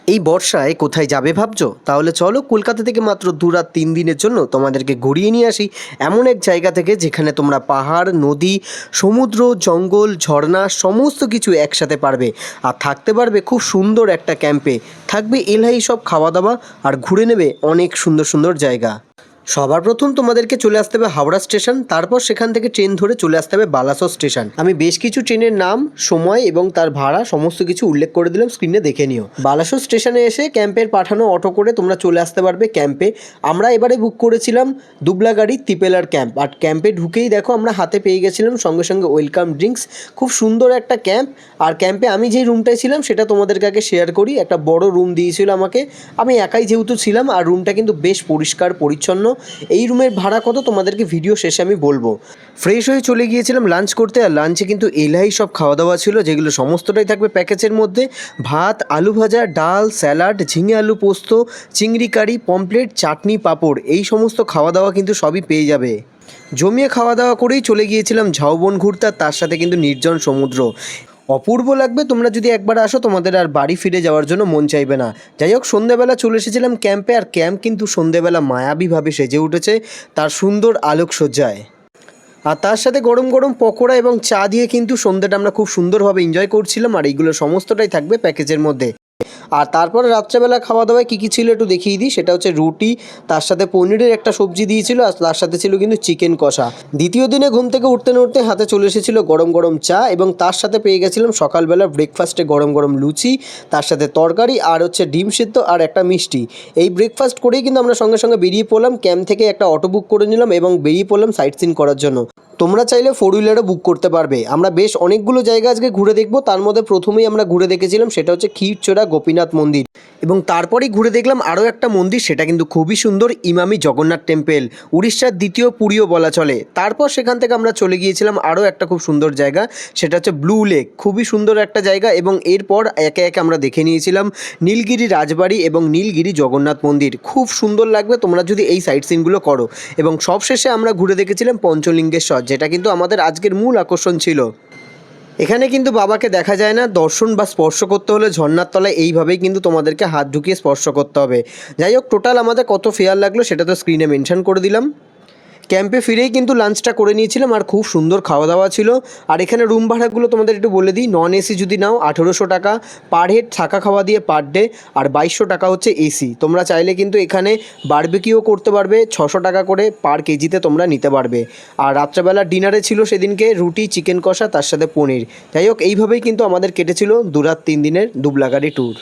এই বর্ষায় কোথায় যাবে ভাবছো? তাহলে চলো কলকাতা থেকে মাত্র 2 রাত 3 দিনের জন্য তোমাদেরকে ঘুরিয়ে নিয়ে আসি এমন এক জায়গা থেকে যেখানে তোমরা পাহাড়, নদী, সমুদ্র, জঙ্গল, ঝর্ণা সমস্ত কিছু একসাথে পারবে। আর থাকতে পারবে খুব সুন্দর একটা ক্যাম্পে। থাকবে এলাহি সব খাওয়া দাওয়া আর ঘুরে নেবে অনেক সুন্দর সুন্দর জায়গা। সবার প্রথম তোমাদেরকে চলে আসতে হবে হাওড়া স্টেশন, তারপর সেখান থেকে ট্রেন ধরে চলে আসতে হবে বালাসোর স্টেশন। আমি বেশ কিছু ট্রেনের নাম, সময় এবং তার ভাড়া সমস্ত কিছু উল্লেখ করে দিলাম, স্ক্রিনে দেখে নিও। বালাসোর স্টেশনে এসে ক্যাম্পের পাঠানো অটো করে তোমরা চলে আসতে পারবে ক্যাম্পে। আমরা এবারে বুক করেছিলাম দুবলাগাড়ি তিপেলার ক্যাম্প, আর ক্যাম্পে ঢুকেই দেখো আমরা হাতে পেয়ে গেছিলাম সঙ্গে সঙ্গে ওয়েলকাম ড্রিঙ্কস। খুব সুন্দর একটা ক্যাম্প। আর ক্যাম্পে আমি যেই রুমটায় ছিলাম সেটা তোমাদেরকে আগে শেয়ার করি। একটা বড় রুম দিয়েছিল আমাকে, আমি একাই যেহেতু ছিলাম, আর রুমটা কিন্তু বেশ পরিষ্কার পরিচ্ছন্ন। এই রুমের ভাড়া কত তোমাদেরকে ভিডিও শেষে আমি বলবো। ফ্রেশ হয়ে চলে গিয়েছিলাম লাঞ্চ করতে, আর লাঞ্চে কিন্তু এলাহি সব খাওয়া দাওয়া ছিল, যেগুলো সমস্তটাই থাকবে প্যাকেজের মধ্যে। ভাত, আলু ভাজা, ডাল, স্যালাড, ঝিঙে আলু পোস্ত, চিংড়ি কারি, পমপ্লেট, চাটনি, পাঁপড়, এই সমস্ত খাওয়া দাওয়া কিন্তু সবই পেয়ে যাবে। জমিয়ে খাওয়া দাওয়া করেই চলে গিয়েছিলাম ঝাউবন ঘুরতে, আর তার সাথে কিন্তু নির্জন সমুদ্র। অপূর্ব লাগবে, তোমরা যদি একবার আসো তোমাদের আর বাড়ি ফিরে যাওয়ার জন্য মন চাইবে না। যাই হোক, সন্ধ্যেবেলা চলে এসেছিলাম ক্যাম্পে, আর ক্যাম্প কিন্তু সন্ধ্যেবেলা মায়াবীভাবে সেজে উঠেছে তার সুন্দর আলোকসজ্জায়। আর তার সাথে গরম গরম পকোড়া এবং চা দিয়ে কিন্তু সন্ধ্যাটা আমরা খুব সুন্দরভাবে এনজয় করছিলাম, আর এইগুলো সমস্তটাই থাকবে প্যাকেজের মধ্যে। আর তারপরে রাত্রেবেলা খাওয়া দাওয়ায় কী কী ছিল একটু দেখিয়ে দিই। সেটা হচ্ছে রুটি, তার সাথে পনিরের একটা সবজি দিয়েছিল, আর তার সাথে ছিল কিন্তু চিকেন কষা। দ্বিতীয় দিনে ঘুম থেকে উঠতে না উঠতে হাতে চলে এসেছিলো গরম গরম চা, এবং তার সাথে পেয়ে গেছিলাম সকালবেলা ব্রেকফাস্টে গরম গরম লুচি, তার সাথে তরকারি, আর হচ্ছে ডিম সিদ্ধ আর একটা মিষ্টি। এই ব্রেকফাস্ট করেই কিন্তু আমরা সঙ্গে সঙ্গে বেরিয়ে পড়লাম ক্যাম্প থেকে। একটা অটো বুক করে নিলাম এবং বেরিয়ে পড়লাম সাইট সিন করার জন্য। তোমরা চাইলে 4 হুইলারও বুক করতে পারবে। আমরা বেশ অনেকগুলো জায়গা আজকে ঘুরে দেখবো। তার মধ্যে প্রথমেই আমরা ঘুরে দেখেছিলাম সেটা হচ্ছে ক্ষীরচোরা গোপীনাথ মন্দির, এবং তারপরেই ঘুরে দেখলাম আরও একটা মন্দির, সেটা কিন্তু খুবই সুন্দর, ইমামি জগন্নাথ টেম্পল, উড়িষ্যার দ্বিতীয় পুরীও বলা চলে। তারপর সেখান থেকে আমরা চলে গিয়েছিলাম আরও একটা খুব সুন্দর জায়গা, সেটা হচ্ছে ব্লু লেক, খুবই সুন্দর একটা জায়গা। এবং এরপর একে একে আমরা দেখে নিয়েছিলাম নীলগিরি রাজবাড়ি এবং নীলগিরি জগন্নাথ মন্দির। খুব সুন্দর লাগবে তোমরা যদি এই সাইট সিনগুলো করো। এবং সবশেষে আমরা ঘুরে দেখেছিলাম পঞ্চলিঙ্গেশ্বর, যেটা কিন্তু আমাদের আজকের মূল আকর্ষণ ছিল। এখানে কিন্তু বাবাকে দেখা যায় না, দর্শন বা স্পর্শ করতে হলে ঝর্ণার তলায় এইভাবেই কিন্তু তোমাদেরকে হাত ঢুকিয়ে স্পর্শ করতে হবে। যাই হোক, টোটাল আমাদের কত ফেয়ার লাগলো সেটা তো স্ক্রিনে মেনশন করে দিলাম। ক্যাম্পে ফিরেই কিন্তু লাঞ্চটা করে নিয়েছিলাম, আর খুব সুন্দর খাওয়া দাওয়া ছিল। আর এখানে রুম ভাড়াগুলো তোমাদের একটু বলে দিই। নন এসি যদি নাও 1800 টাকা পার হেড, থাকা খাওয়া দিয়ে পার ডে, আর 2200 টাকা হচ্ছে এসি। তোমরা চাইলে কিন্তু এখানে বারবিকিউ করতে পারবে, 600 টাকা করে পার কেজিতে তোমরা নিতে পারবে। আর রাত্রেবেলা ডিনারে ছিল সেদিনকে রুটি, চিকেন কষা, তার সাথে পনির। যাই হোক, এইভাবেই কিন্তু আমাদের কেটেছিল 2 রাত 3 দিনের দুবলাগাড়ি ট্যুর।